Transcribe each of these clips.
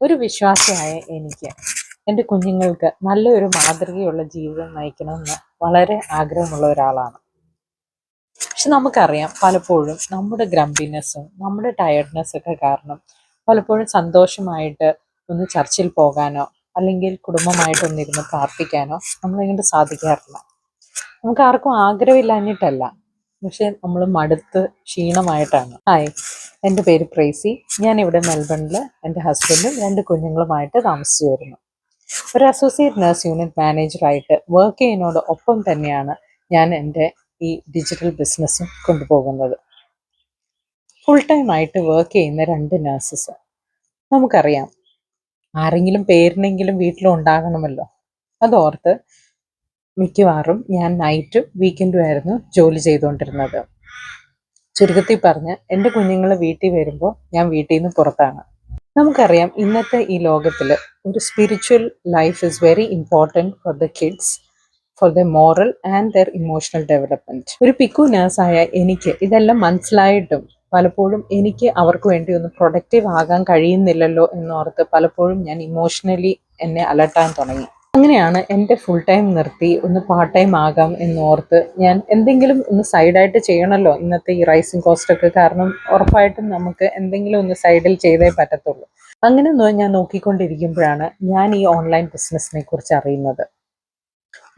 ഒരു വിശ്വാസിയായ എനിക്ക് എൻ്റെ കുഞ്ഞുങ്ങൾക്ക് നല്ലൊരു മാതൃകയുള്ള ജീവിതം നയിക്കണമെന്ന് വളരെ ആഗ്രഹമുള്ള ഒരാളാണ്. പക്ഷെ നമുക്കറിയാം, പലപ്പോഴും നമ്മുടെ ഗ്രംപിനെസ്സും നമ്മുടെ ടയർഡ്നെസ്സൊക്കെ കാരണം പലപ്പോഴും സന്തോഷമായിട്ട് ഒന്ന് ചർച്ചിൽ പോകാനോ അല്ലെങ്കിൽ കുടുംബമായിട്ടൊന്നിരുന്ന് പ്രാർത്ഥിക്കാനോ നമ്മളെക്കൊണ്ട് സാധിക്കാറില്ല. നമുക്ക് ആർക്കും ആഗ്രഹമില്ലാഞ്ഞിട്ടല്ല, പക്ഷെ നമ്മൾ മടുത്ത് ക്ഷീണമായിട്ടാണ്. ഹായ്, എൻ്റെ പേര് പ്രേസി. ഞാനിവിടെ മെൽബണിൽ എൻ്റെ ഹസ്ബൻഡും 2 കുഞ്ഞുങ്ങളുമായിട്ട് താമസിച്ചു വരുന്നു. ഒരു അസോസിയേറ്റ് നഴ്സ് യൂണിറ്റ് മാനേജറായിട്ട് വർക്ക് ചെയ്യുന്നതോട് ഒപ്പം തന്നെയാണ് ഞാൻ എൻ്റെ ഈ ഡിജിറ്റൽ ബിസിനസ്സും കൊണ്ടുപോകുന്നത്. ഫുൾ ടൈം ആയിട്ട് വർക്ക് ചെയ്യുന്ന 2 നഴ്സസ്. നമുക്കറിയാം, ആരെങ്കിലും പേരിനെങ്കിലും വീട്ടിലുണ്ടാകണമല്ലോ. അതോർത്ത് മിക്കവാറും ഞാൻ നൈറ്റും വീക്കെൻഡും ആയിരുന്നു ജോലി ചെയ്തുകൊണ്ടിരുന്നത്. ചുരുക്കത്തിൽ പറഞ്ഞ്, എൻ്റെ കുഞ്ഞുങ്ങൾ വീട്ടിൽ വരുമ്പോൾ ഞാൻ വീട്ടിൽ നിന്ന് പുറത്താണ്. നമുക്കറിയാം, ഇന്നത്തെ ഈ ലോകത്തിൽ ഒരു spiritual life is very important for the kids, for the moral and there emotional development. ഒരു പിക്കു നേഴ്സായ എനിക്ക് ഇതെല്ലാം മനസ്സിലായിട്ടും പലപ്പോഴും എനിക്ക് അവർക്ക് വേണ്ടി ഒന്ന് പ്രൊഡക്റ്റീവ് ആകാൻ കഴിയുന്നില്ലല്ലോ എന്നോർത്ത് പലപ്പോഴും ഞാൻ ഇമോഷണലി എന്നെ അലട്ടാൻ തുടങ്ങി. അങ്ങനെയാണ് എൻ്റെ ഫുൾ ടൈം നിർത്തി ഒന്ന് പാർട്ട് ടൈം ആകാം എന്നോർത്ത് ഞാൻ എന്തെങ്കിലും ഒന്ന് സൈഡായിട്ട് ചെയ്യണമല്ലോ ഇന്നത്തെ ഈ റൈസിങ് കോസ്റ്റൊക്കെ കാരണം. ഉറപ്പായിട്ടും നമുക്ക് എന്തെങ്കിലും ഒന്ന് സൈഡിൽ ചെയ്തേ പറ്റത്തുള്ളൂ. അങ്ങനെ ഞാൻ നോക്കിക്കൊണ്ടിരിക്കുമ്പോഴാണ് ഞാൻ ഈ ഓൺലൈൻ ബിസിനസ്സിനെ കുറിച്ച് അറിയുന്നത്.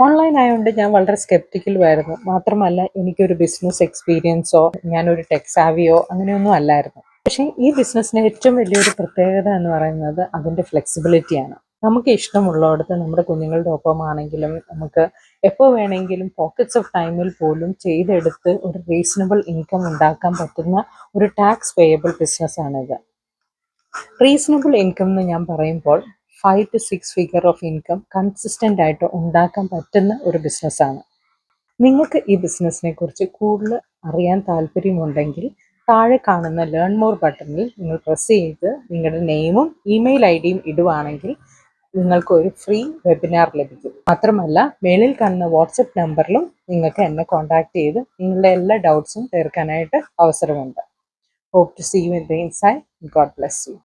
ഓൺലൈൻ ആയതുകൊണ്ട് ഞാൻ വളരെ സ്കെപ്റ്റിക്കലുമായിരുന്നു. മാത്രമല്ല, എനിക്കൊരു ബിസിനസ് എക്സ്പീരിയൻസോ ഞാനൊരു ടെക് സാവിയോ അങ്ങനെയൊന്നും അല്ലായിരുന്നു. പക്ഷേ ഈ ബിസിനസ്സിന് ഏറ്റവും വലിയൊരു പ്രത്യേകത എന്ന് പറയുന്നത് അതിൻ്റെ ഫ്ലെക്സിബിലിറ്റിയാണ്. നമുക്ക് ഇഷ്ടമുള്ളിടത്ത് നമ്മുടെ കുഞ്ഞുങ്ങളുടെ ഒപ്പമാണെങ്കിലും നമുക്ക് എപ്പോൾ വേണമെങ്കിലും പോക്കറ്റ്സ് ഓഫ് ടൈമിൽ പോലും ചെയ്തെടുത്ത് ഒരു റീസണബിൾ ഇൻകം ഉണ്ടാക്കാൻ പറ്റുന്ന ഒരു ടാക്സ് പേയബിൾ ബിസിനസ്സാണിത്. റീസണബിൾ ഇൻകം എന്ന് ഞാൻ പറയുമ്പോൾ 5 to 6 figure of income consistent ആയിട്ട് ഉണ്ടാക്കാൻ പറ്റുന്ന ഒരു ബിസിനസ്സാണ്. നിങ്ങൾക്ക് ഈ ബിസിനസ്സിനെ കുറിച്ച് കൂടുതൽ അറിയാൻ താല്പര്യമുണ്ടെങ്കിൽ താഴെ കാണുന്ന ലേൺ മോർ ബട്ടണിൽ നിങ്ങൾ പ്രസ് ചെയ്ത് നിങ്ങളുടെ നെയിമും ഇമെയിൽ ഐ ഡിയും ഇടുവാണെങ്കിൽ നിങ്ങൾക്ക് ഒരു ഫ്രീ വെബിനാർ ലഭിക്കും. മാത്രമല്ല, മേളിൽ കാണുന്ന വാട്സപ്പ് നമ്പറിലും നിങ്ങൾക്ക് എന്നെ കോൺടാക്ട് ചെയ്ത് നിങ്ങളുടെ എല്ലാ ഡൗട്ട്സും തീർക്കാനായിട്ട് അവസരമുണ്ട്. Hope to see you in the inside. God bless you.